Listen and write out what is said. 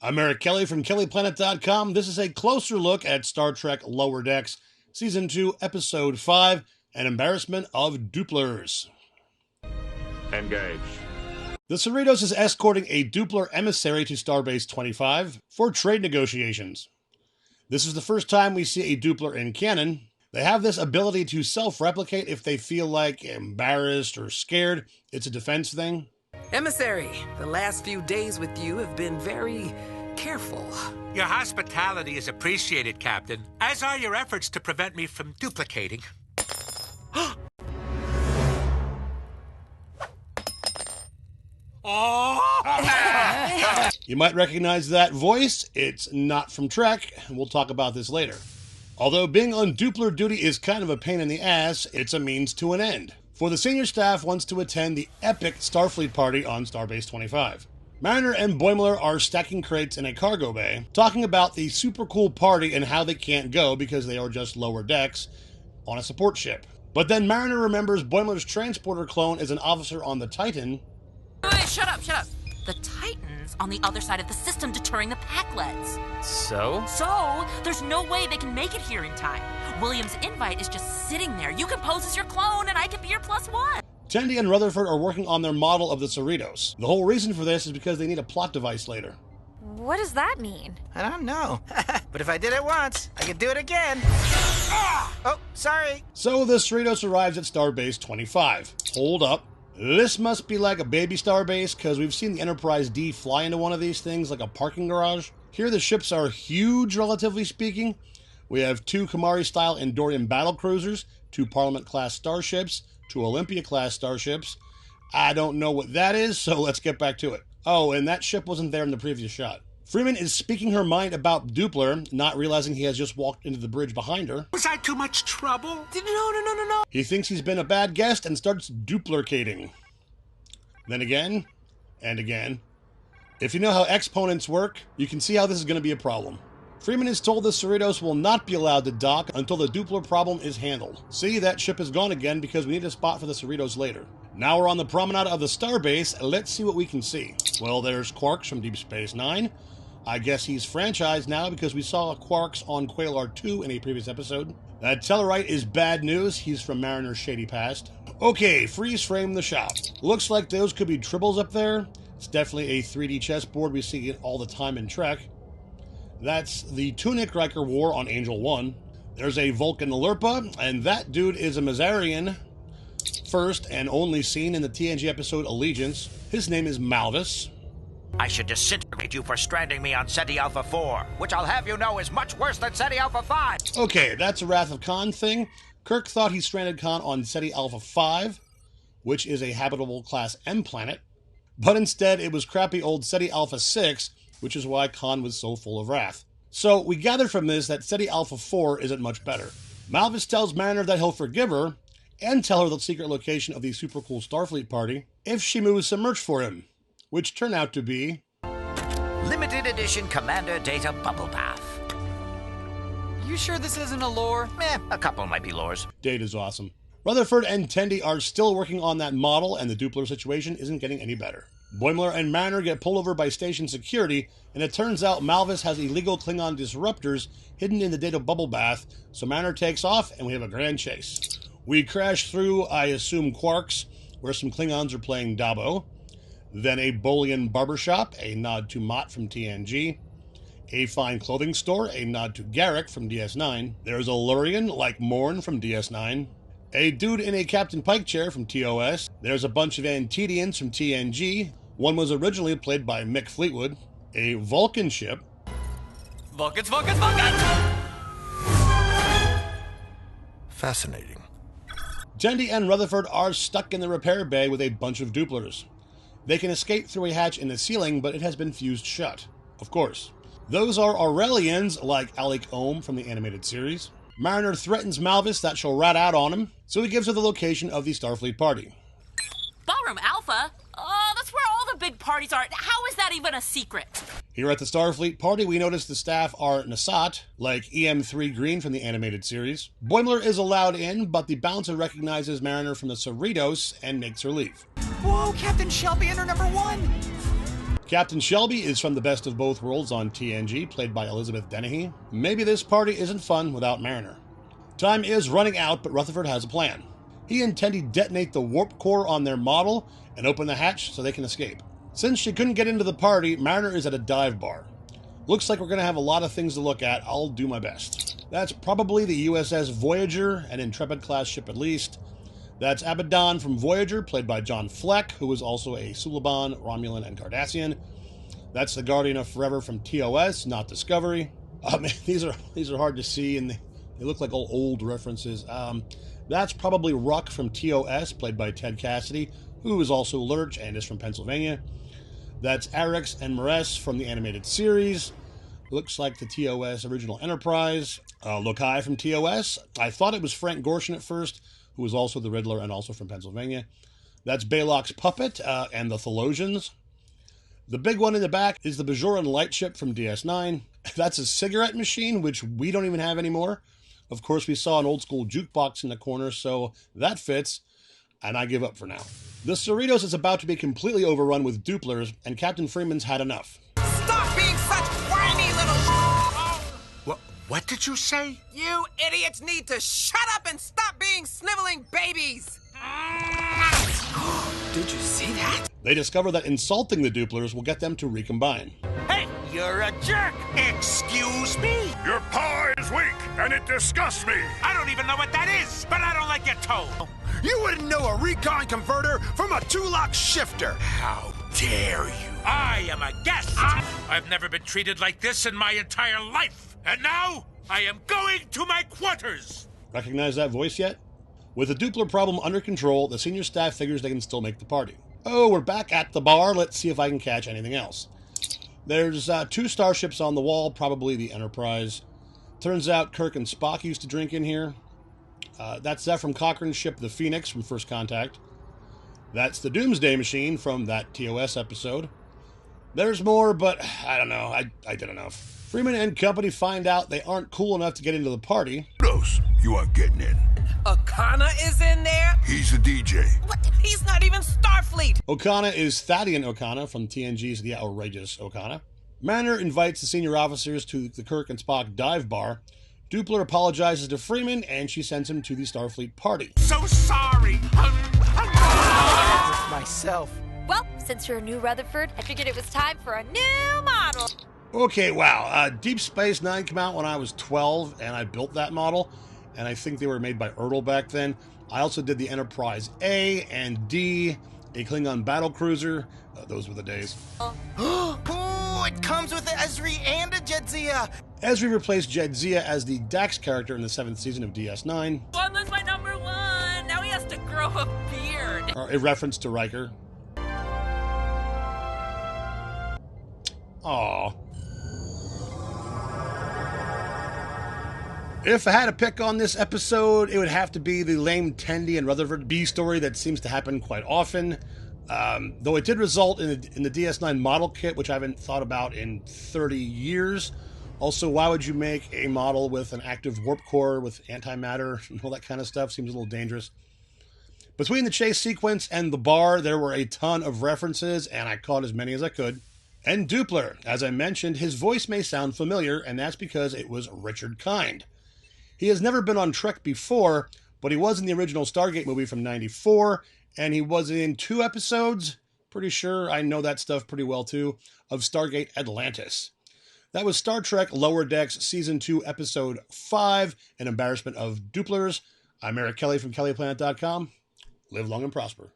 I'm Eric Kelly from KellyPlanet.com. This is a closer look at Star Trek Lower Decks, Season 2, Episode 5, An Embarrassment of Dooplers. Engage. The Cerritos is escorting a Doopler emissary to Starbase 25 for trade negotiations. This is the first time we see a Doopler in canon. They have this ability to self-replicate if they feel like embarrassed or scared. It's a defense thing. Emissary, the last few days with you have been very careful. Your hospitality is appreciated, Captain, as are your efforts to prevent me from duplicating. Oh! You might recognize that voice. It's not from Trek, and we'll talk about this later. Although being on Doopler duty is kind of a pain in the ass, it's a means to an end. For the senior staff wants to attend the epic Starfleet Party on Starbase 25. Mariner and Boimler are stacking crates in a cargo bay, talking about the super cool party and how they can't go because they are just lower decks on a support ship. But then Mariner remembers Boimler's transporter clone is an officer on the Titan. Wait, shut up. The Titan's on the other side of the system deterring the Packlets. So, there's no way they can make it here in time. William's invite is just sitting there. You can pose as your clone and I can be your +1. Tendi and Rutherford are working on their model of the Cerritos. The whole reason for this is because they need a plot device later. What does that mean? I don't know. But if I did it once, I could do it again. Oh, sorry. So the Cerritos arrives at Starbase 25. Hold up. This must be like a baby starbase, because we've seen the Enterprise D fly into one of these things like a parking garage. Here the ships are huge, relatively speaking. We have 2 Kamari-style Andorian battlecruisers, 2 Parliament-class starships, 2 Olympia-class starships. I don't know what that is, so let's get back to it. Oh, and that ship wasn't there in the previous shot. Freeman is speaking her mind about Doopler, not realizing he has just walked into the bridge behind her. Was I too much trouble? No. He thinks he's been a bad guest and starts duplicating. Then again, and again. If you know how exponents work, you can see how this is going to be a problem. Freeman is told the Cerritos will not be allowed to dock until the Doopler problem is handled. See, that ship is gone again because we need a spot for the Cerritos later. Now we're on the promenade of the Starbase. Let's see what we can see. Well, there's Quarks from Deep Space Nine. I guess he's franchised now because we saw Quarks on Quailar 2 in a previous episode. That Tellarite is bad news. He's from Mariner's shady past. Okay, freeze frame the shop. Looks like those could be tribbles up there. It's definitely a 3D chessboard. We see it all the time in Trek. That's the Tunic Riker War on Angel 1. There's a Vulcan Lurpa, and that dude is a Mazarian. First and only seen in the TNG episode Allegiance. His name is Malvis. I should disintegrate you for stranding me on Ceti Alpha 4, which I'll have you know is much worse than Ceti Alpha 5. Okay, that's a Wrath of Khan thing. Kirk thought he stranded Khan on Ceti Alpha 5, which is a habitable Class M planet. But instead, it was crappy old Ceti Alpha 6, which is why Khan was so full of wrath. So we gather from this that Ceti Alpha 4 isn't much better. Malvis tells Mariner that he'll forgive her, and tell her the secret location of the super cool Starfleet Party, if she moves some merch for him. Which turn out to be... Limited edition Commander Data Bubble Bath. you sure this isn't a lore? A couple might be lores. Data's awesome. Rutherford and Tendi are still working on that model, and the Doopler situation isn't getting any better. Boimler and Mariner get pulled over by station security, and it turns out Malvis has illegal Klingon disruptors hidden in the Data bubble bath, so Mariner takes off, and we have a grand chase. We crash through, I assume, Quarks, where some Klingons are playing Dabo. Then a Bolian barbershop, a nod to Mott from TNG. A fine clothing store, a nod to Garrick from DS9. There's a Lurian, like Morn from DS9. A dude in a Captain Pike chair from TOS. There's a bunch of Antedians from TNG. One was originally played by Mick Fleetwood. A Vulcan ship. Vulcans! Fascinating. Tendi and Rutherford are stuck in the repair bay with a bunch of Dooplers. They can escape through a hatch in the ceiling, but it has been fused shut. Of course. Those are Aurelians, like Alec Ohm from the animated series. Mariner threatens Malvis that she'll rat out on him, so he gives her the location of the Starfleet Party. Ballroom Alpha? That's where all the big parties are. How is that even a secret? Here at the Starfleet Party, we notice the staff are Nasat, like EM3 Green from the animated series. Boimler is allowed in, but the bouncer recognizes Mariner from the Cerritos and makes her leave. Whoa, Captain Shelby, enter number 1! Captain Shelby is from the Best of Both Worlds on TNG, played by Elizabeth Dennehy. Maybe this party isn't fun without Mariner. Time is running out, but Rutherford has a plan. He intended to detonate the warp core on their model and open the hatch so they can escape. Since she couldn't get into the party, Mariner is at a dive bar. Looks like we're going to have a lot of things to look at. I'll do my best. That's probably the USS Voyager, an Intrepid-class ship at least. That's Abaddon from Voyager, played by John Fleck, who is also a Suliban, Romulan, and Cardassian. That's the Guardian of Forever from TOS, not Discovery. These are hard to see, and they look like old references. That's probably Ruck from TOS, played by Ted Cassidy, who is also Lurch and is from Pennsylvania. That's Arix and Mares from the animated series. Looks like the TOS original Enterprise. Lokai from TOS. I thought it was Frank Gorshin at first, who was also the Riddler and also from Pennsylvania. That's Baylock's Puppet and the Thelosians. The big one in the back is the Bajoran Lightship from DS9. That's a cigarette machine, which we don't even have anymore. Of course, we saw an old-school jukebox in the corner, so that fits, and I give up for now. The Cerritos is about to be completely overrun with Dooplers, and Captain Freeman's had enough. Stop being such whiny little... What did you say? You idiots need to shut up and stop being sniveling babies! Did you see that? They discover that insulting the Dooplers will get them to recombine. Hey, you're a jerk! Excuse me? Your paw is weak, and it disgusts me. I don't even know what that is, but I don't like your tone. You wouldn't know a recon converter from a two-lock shifter. How dare you? I am a guest. I've never been treated like this in my entire life. And now, I am going to my quarters. Recognize that voice yet? With the Doopler problem under control, the senior staff figures they can still make the party. Oh, we're back at the bar. Let's see if I can catch anything else. There's 2 starships on the wall, probably the Enterprise. Turns out Kirk and Spock used to drink in here. That's Zephram Cochrane's ship, the Phoenix, from First Contact. That's the Doomsday Machine from that TOS episode. There's more, but I don't know. I did enough. Freeman and company find out they aren't cool enough to get into the party. Those, you aren't getting in. Okana is in there? He's a DJ. What? He's not even Starfleet! Okana is Thadian Okana from TNG's The Outrageous Okana. Mariner invites the senior officers to the Kirk and Spock dive bar. Doopler apologizes to Freeman, and she sends him to the Starfleet Party. So sorry. Myself. Well, since you're a new Rutherford, I figured it was time for a new model. Okay, wow. Deep Space Nine came out when I was 12, and I built that model. And I think they were made by Ertl back then. I also did the Enterprise A and D, a Klingon battlecruiser. Those were the days. Oh, it comes with Ezri and a Jadzia. Ezri replaced Jadzia as the Dax character in the 7th season of DS9. One was my number 1. Now he has to grow a beard. A reference to Riker. Aww. If I had to pick on this episode, it would have to be the lame Tendi and Rutherford B story that seems to happen quite often. Though it did result in the DS9 model kit, which I haven't thought about in 30 years. Also, why would you make a model with an active warp core with antimatter and all that kind of stuff? Seems a little dangerous. Between the chase sequence and the bar, there were a ton of references, and I caught as many as I could. And Doopler, as I mentioned, his voice may sound familiar, and that's because it was Richard Kind. He has never been on Trek before, but he was in the original Stargate movie from '94, and he was in 2 episodes, pretty sure I know that stuff pretty well too, of Stargate Atlantis. That was Star Trek Lower Decks Season 2, Episode 5, An Embarrassment of Dooplers. I'm Eric Kelly from kellyplanet.com. Live long and prosper.